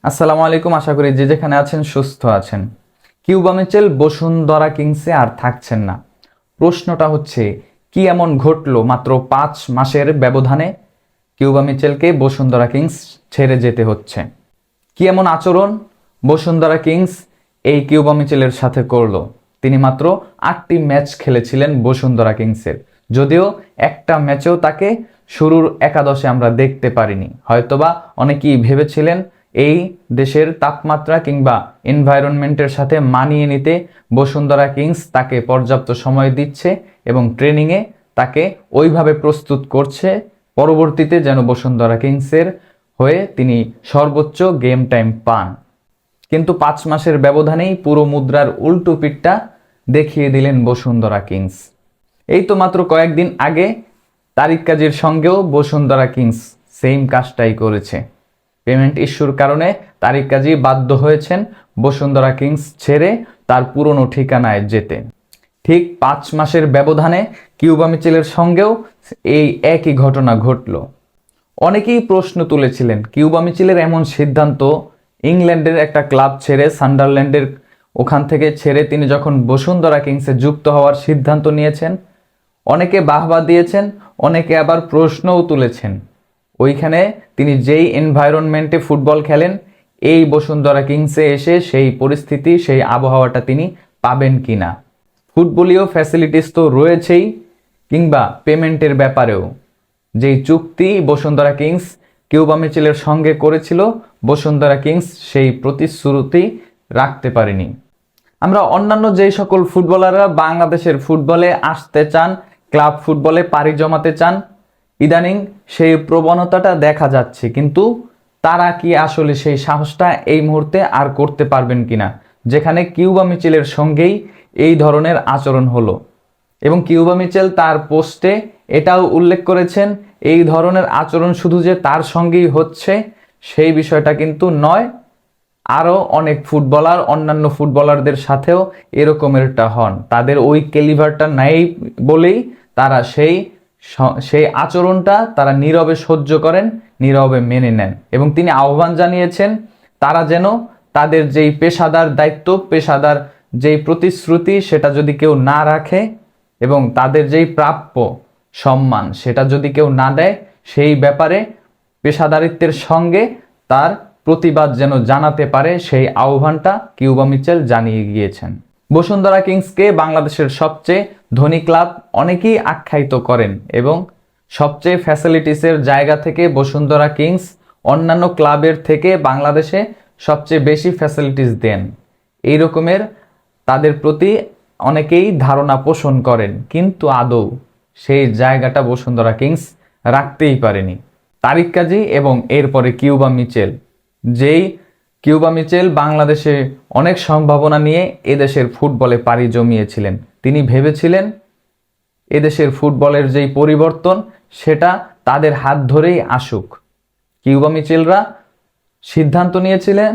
আসসালামু আলাইকুম। আশা করি যে যেখানে আছেন সুস্থ আছেন। কিউবা মিচেল বসুন্ধরা কিংসে আর থাকছেন না। প্রশ্নটা হচ্ছে, কি এমন ঘটলো মাত্র 5 মাসের ব্যবধানে কিউবা মিচেলকে বসুন্ধরা কিংস ছেড়ে যেতে হচ্ছে? কি এমন আচরণ বসুন্ধরা কিংস এই কিউবা মিচেলের সাথে করলো? তিনি মাত্র 8টি ম্যাচ খেলেছিলেন বসুন্ধরা কিংসের, যদিও একটা ম্যাচেও তাকে শুরুর একাদশে আমরা দেখতে পারিনি। হয়তোবা অনেকেই ভেবেছিলেন এই দেশের তাপমাত্রা কিংবা এনভায়রনমেন্টের সাথে মানিয়ে নিতে বসুন্ধরা কিংস তাকে পর্যাপ্ত সময় দিচ্ছে এবং ট্রেনিংয়ে তাকে ওইভাবে প্রস্তুত করছে পরবর্তীতে যেন বসুন্ধরা কিংসের হয়ে তিনি সর্বোচ্চ গেম টাইম পান। কিন্তু 5 মাসের ব্যবধানেই পুরো মুদ্রার উল্টো পিঠটা দেখিয়ে দিলেন বসুন্ধরা কিংস। এই তো মাত্র কয়েকদিন আগে তারিক কাজীর সঙ্গেও বসুন্ধরা কিংস সেম কাজটাই করেছে। পেমেন্ট ইস্যুর কারণে তারিক কাজী বাধ্য হয়েছেন বসুন্ধরা কিংস ছেড়ে তার পুরনো ঠিকানায় যেতে। ঠিক 5 মাসের ব্যবধানে কিউবা মিচেলের সঙ্গেও এই একই ঘটনা ঘটল। অনেকেই প্রশ্ন তুলেছিলেন, কিউবা মিচেলের এমন সিদ্ধান্ত, ইংল্যান্ডের একটা ক্লাব ছেড়ে, সান্ডারল্যান্ডের ওখান থেকে ছেড়ে তিনি যখন বসুন্ধরা কিংসে যুক্ত হওয়ার সিদ্ধান্ত নিয়েছেন, অনেকে বাহবা দিয়েছেন, অনেকে আবার প্রশ্নও তুলেছেন ওইখানে তিনি যেই এনভায়রনমেন্টে ফুটবল খেলেন, এই বসুন্ধরা কিংসে এসে সেই পরিস্থিতি, সেই আবহাওয়াটা তিনি পাবেন কিনা। ফুটবলীয় ফ্যাসিলিটিস তো রয়েছেই, কিংবা পেমেন্টের ব্যাপারেও যেই চুক্তি বসুন্ধরা কিংস কিউবা মিচেলের সঙ্গে করেছিল, বসুন্ধরা কিংস সেই প্রতিশ্রুতি রাখতে পারেনি। আমরা অন্যান্য যেই সকল ফুটবলাররা বাংলাদেশের ফুটবলে আসতে চান, ক্লাব ফুটবলে পাড়ি জমাতে চান, ইদানিং সেই প্রবণতাটা দেখা যাচ্ছে, কিন্তু তারা কি আসলে সেই সাহসটা এই মুহূর্তে আর করতে পারবেন কিনা, যেখানে কিউবা মিচেলের সঙ্গেই এই ধরনের আচরণ হলো। এবং কিউবা মিচেল তার পোস্টে এটাও উল্লেখ করেছেন, এই ধরনের আচরণ শুধু যে তার সঙ্গেই হচ্ছে সেই বিষয়টা কিন্তু নয়, আরও অনেক ফুটবলার অন্যান্য ফুটবলারদের সাথেও এরকমেরটা হন। তাদের ওই ক্যালিভারটা নাই বলেই তারা সেই আচরণটা তারা নীরবে সহ্য করেন, নীরবে মেনে নেন। এবং তিনি আহ্বান জানিয়েছেন তারা যেন তাদের যেই পেশাদার দায়িত্ব, পেশাদার যেই প্রতিশ্রুতি, সেটা যদি কেউ না রাখে এবং তাদের যেই প্রাপ্য সম্মান সেটা যদি কেউ না দেয়, সেই ব্যাপারে পেশাদারিত্বের সঙ্গে তার প্রতিবাদ যেন জানাতে পারে, সেই আহ্বানটা কিউবা মিচেল জানিয়ে গিয়েছেন। বসুন্ধরা কিংসকে বাংলাদেশের সবচেয়ে ধনী ক্লাব অনেকেই আখ্যায়িত করেন এবং সবচেয়ে ফ্যাসিলিটিসের জায়গা থেকে বসুন্ধরা কিংস অন্যান্য ক্লাবের থেকে বাংলাদেশে সবচেয়ে বেশি ফ্যাসিলিটিস দেন, এই রকমের তাদের প্রতি অনেকেই ধারণা পোষণ করেন। কিন্তু আদৌ সেই জায়গাটা বসুন্ধরা কিংস রাখতেই পারেনি। তারিক কাজী এবং এরপরে কিউবা মিচেল, যেই কিউবা মিচেল বাংলাদেশে অনেক সম্ভাবনা নিয়ে এদেশের ফুটবলে পাড়ি জমিয়েছিলেন। তিনি ভেবেছিলেন এদেশের ফুটবলের যেই পরিবর্তন সেটা তাদের হাত ধরেই আসুক। কিউবা মিচেলরা সিদ্ধান্ত নিয়েছিলেন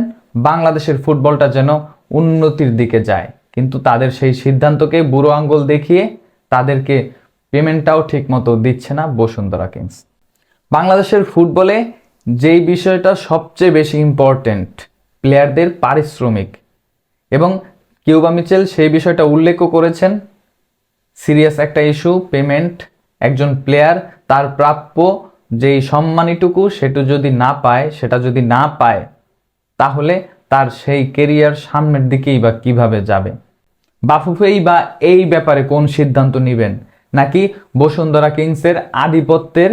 বাংলাদেশের ফুটবলটা যেন উন্নতির দিকে যায়, কিন্তু তাদের সেই সিদ্ধান্তকে বুড়ো আঙ্গুল দেখিয়ে তাদেরকে পেমেন্টটাও ঠিকমতো দিচ্ছে না বসুন্ধরা কিংস। বাংলাদেশের ফুটবলে যেই বিষয়টা সবচেয়ে বেশি ইম্পর্টেন্ট, প্লেয়ারদের পারিশ্রমিক, এবং কিউবা মিচেল সেই বিষয়টা উল্লেখও করেছেন। সিরিয়াস একটা ইস্যু পেমেন্ট। একজন প্লেয়ার তার প্রাপ্য যেই সম্মানীটুকু সেটা যদি না পায় তাহলে তার সেই কেরিয়ার সামনের দিকেই বা কিভাবে যাবে। বাফুফেই বা এই ব্যাপারে কোন সিদ্ধান্ত নেবেন, নাকি বসুন্ধরা কিংসের আধিপত্যের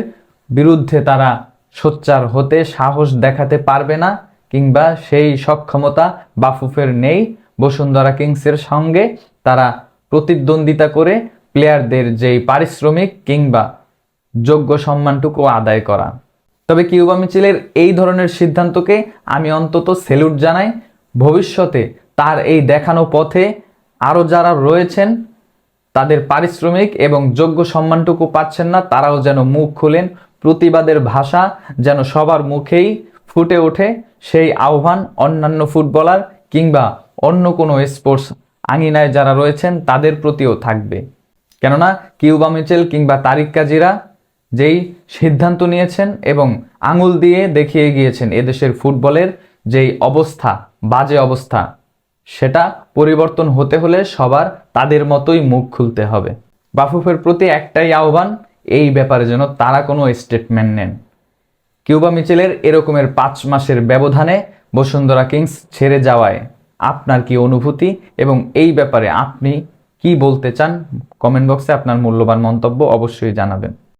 বিরুদ্ধে তারা সোচ্চার হতে সাহস দেখাতে পারবে না, কিংবা সেই সক্ষমতা বাফুফের নেই বসুন্ধরা কিংসের সঙ্গে তারা প্রতিদ্বন্দ্বিতা করে প্লেয়ারদের যেই পারিশ্রমিক কিংবা যোগ্য সম্মানটুকু আদায় করা। তবে কিউবা মিচেলের এই ধরনের সিদ্ধান্তকে আমি অন্তত স্যালুট জানাই। ভবিষ্যতে তার এই দেখানো পথে আরও যারা রয়েছেন তাদের পারিশ্রমিক এবং যোগ্য সম্মানটুকু পাচ্ছেন না, তারাও যেন মুখ খুলেন, প্রতিবাদের ভাষা যেন সবার মুখেই ফুটে ওঠে, সেই আহ্বান অন্যান্য ফুটবলার কিংবা অন্য কোনো স্পোর্টস আঙিনায় যারা রয়েছেন তাদের প্রতিও থাকবে। কেননা কিউবা মিচেল কিংবা তারিক কাজীরা যেই সিদ্ধান্ত নিয়েছেন এবং আঙুল দিয়ে দেখিয়ে গিয়েছেন এদেশের ফুটবলের যেই অবস্থা, বাজে অবস্থা, সেটা পরিবর্তন হতে হলে সবার তাদের মতোই মুখ খুলতে হবে। বাফুফের প্রতি একটাই আহ্বান, এই ব্যাপারে যেন তারা কোনো স্টেটমেন্ট নেন। কিউবা মিচেলের এরকমের 5 মাসের ব্যবধানে বসুন্ধরা কিংস ছেড়ে যাওয়ায় আপনার কি অনুভূতি এবং এই ব্যাপারে আপনি কি বলতে চান? কমেন্ট বক্সে আপনার মূল্যবান মন্তব্য অবশ্যই জানাবেন।